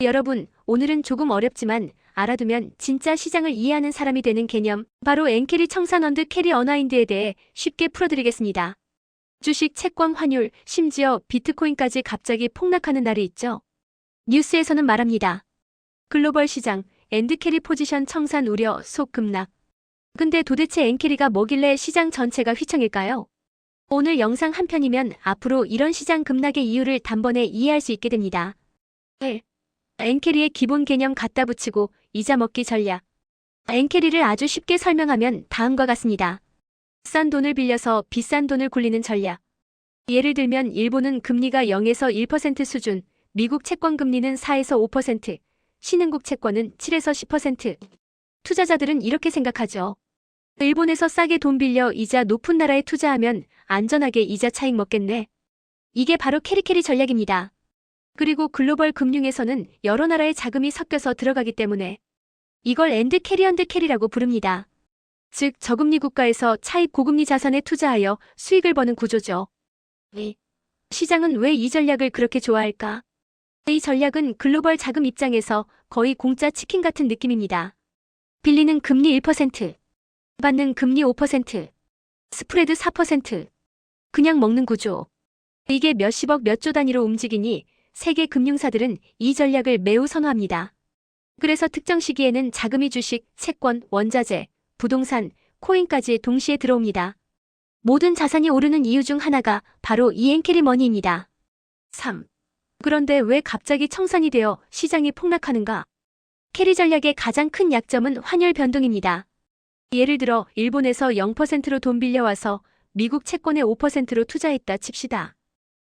여러분, 오늘은 조금 어렵지만 알아두면 진짜 시장을 이해하는 사람이 되는 개념, 바로 엔캐리 청산원드 캐리 어나인드에 대해 쉽게 풀어드리겠습니다. 주식, 채권, 환율, 심지어 비트코인까지 갑자기 폭락하는 날이 있죠. 뉴스에서는 말합니다. 글로벌 시장, 엔드캐리 포지션 청산 우려, 속 급락. 근데 도대체 엔캐리가 뭐길래 시장 전체가 휘청일까요? 오늘 영상 한 편이면 앞으로 이런 시장 급락의 이유를 단번에 이해할 수 있게 됩니다. 1. 엔캐리의 기본 개념 갖다 붙이고 이자 먹기 전략. 엔캐리를 아주 쉽게 설명하면 다음과 같습니다. 싼 돈을 빌려서 비싼 돈을 굴리는 전략. 예를 들면 일본은 금리가 0에서 1% 수준, 미국 채권 금리는 4에서 5%, 신흥국 채권은 7에서 10%. 투자자들은 이렇게 생각하죠. 일본에서 싸게 돈 빌려 이자 높은 나라에 투자하면 안전하게 이자 차익 먹겠네. 이게 바로 캐리 전략입니다. 그리고 글로벌 금융에서는 여러 나라의 자금이 섞여서 들어가기 때문에 이걸 엔드 캐리라고 부릅니다. 즉 저금리 국가에서 차익 고금리 자산에 투자하여 수익을 버는 구조죠. 시장은 왜 이 전략을 그렇게 좋아할까? 이 전략은 글로벌 자금 입장에서 거의 공짜 치킨 같은 느낌입니다. 빌리는 금리 1%, 받는 금리 5%, 스프레드 4%. 그냥 먹는 구조. 이게 몇십억 몇 조 단위로 움직이니 세계 금융사들은 이 전략을 매우 선호합니다. 그래서 특정 시기에는 자금이 주식, 채권, 원자재, 부동산, 코인까지 동시에 들어옵니다. 모든 자산이 오르는 이유 중 하나가 바로 이 엔캐리 머니입니다. 3. 그런데 왜 갑자기 청산이 되어 시장이 폭락하는가? 캐리 전략의 가장 큰 약점은 환율 변동입니다. 예를 들어 일본에서 0%로 돈 빌려와서 미국 채권에 5%로 투자했다 칩시다.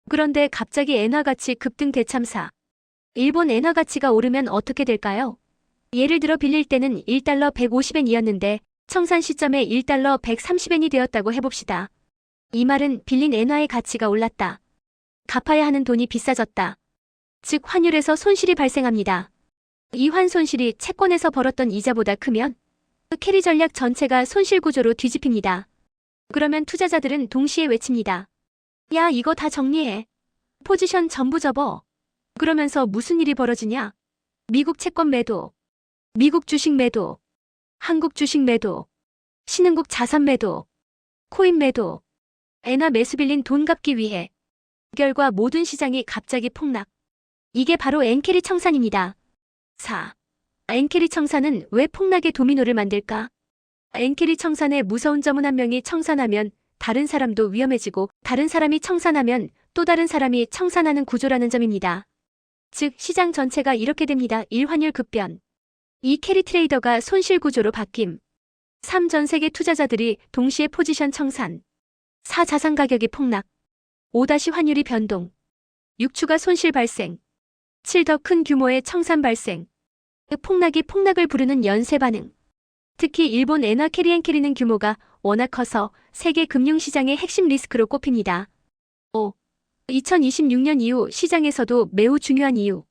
그런데 갑자기 엔화 가치 급등 대참사. 일본 엔화 가치가 오르면 어떻게 될까요? 예를 들어 빌릴 때는 1달러 150엔이었는데 청산 시점에 1달러 130엔이 되었다고 해봅시다. 이 말은 빌린 엔화의 가치가 올랐다. 갚아야 하는 돈이 비싸졌다. 즉 환율에서 손실이 발생합니다. 이 환손실이 채권에서 벌었던 이자보다 크면 캐리 전략 전체가 손실 구조로 뒤집힙니다. 그러면 투자자들은 동시에 외칩니다. 야, 이거 다 정리해. 포지션 전부 접어. 그러면서 무슨 일이 벌어지냐? 미국 채권 매도, 미국 주식 매도, 한국 주식 매도, 신흥국 자산 매도, 코인 매도, 엔화 매수 빌린 돈 갚기 위해. 결과 모든 시장이 갑자기 폭락. 이게 바로 엔캐리 청산입니다. 4. 엔캐리 청산은 왜 폭락의 도미노를 만들까? 엔캐리 청산의 무서운 점은 한 명이 청산하면 다른 사람도 위험해지고 다른 사람이 청산하면 또 다른 사람이 청산하는 구조라는 점입니다. 즉 시장 전체가 이렇게 됩니다. 1. 환율 급변. 2. 캐리 트레이더가 손실 구조로 바뀜. 3. 전 세계 투자자들이 동시에 포지션 청산. 4. 자산 가격이 폭락. 5. 다시 환율이 변동. 6. 추가 손실 발생. 7. 더 큰 규모의 청산 발생. 폭락이 폭락을 부르는 연쇄 반응. 특히 일본 엔화 엔캐리는 규모가 워낙 커서 세계 금융시장의 핵심 리스크로 꼽힙니다. 5. 2026년 이후 시장에서도 매우 중요한 이유.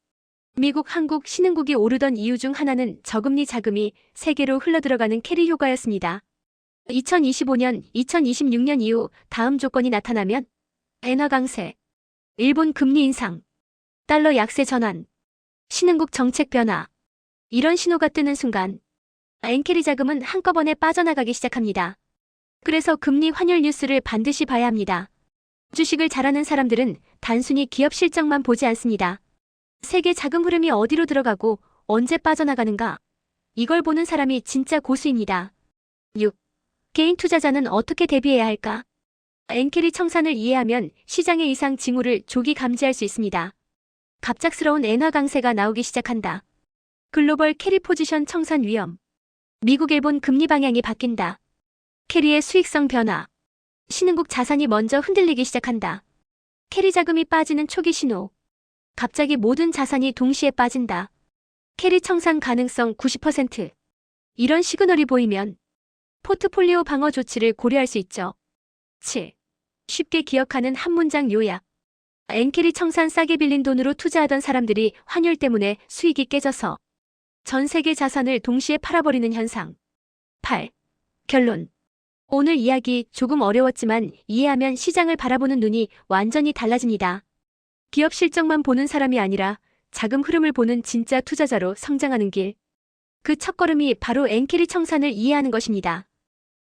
미국, 한국, 신흥국이 오르던 이유 중 하나는 저금리 자금이 세계로 흘러들어가는 캐리 효과였습니다. 2025년, 2026년 이후 다음 조건이 나타나면 엔화 강세, 일본 금리 인상, 달러 약세 전환, 신흥국 정책 변화. 이런 신호가 뜨는 순간 엔캐리 자금은 한꺼번에 빠져나가기 시작합니다. 그래서 금리 환율 뉴스를 반드시 봐야 합니다. 주식을 잘하는 사람들은 단순히 기업 실적만 보지 않습니다. 세계 자금 흐름이 어디로 들어가고 언제 빠져나가는가? 이걸 보는 사람이 진짜 고수입니다. 6. 개인 투자자는 어떻게 대비해야 할까? 엔캐리 청산을 이해하면 시장의 이상 징후를 조기 감지할 수 있습니다. 갑작스러운 엔화 강세가 나오기 시작한다. 글로벌 캐리 포지션 청산 위험. 미국, 일본 금리 방향이 바뀐다. 캐리의 수익성 변화. 신흥국 자산이 먼저 흔들리기 시작한다. 캐리 자금이 빠지는 초기 신호. 갑자기 모든 자산이 동시에 빠진다. 캐리 청산 가능성 90%. 이런 시그널이 보이면 포트폴리오 방어 조치를 고려할 수 있죠. 7. 쉽게 기억하는 한 문장 요약. 엔캐리 청산 싸게 빌린 돈으로 투자하던 사람들이 환율 때문에 수익이 깨져서 전 세계 자산을 동시에 팔아버리는 현상. 8. 결론. 오늘 이야기 조금 어려웠지만 이해하면 시장을 바라보는 눈이 완전히 달라집니다. 기업 실적만 보는 사람이 아니라 자금 흐름을 보는 진짜 투자자로 성장하는 길. 그 첫걸음이 바로 엔캐리 청산을 이해하는 것입니다.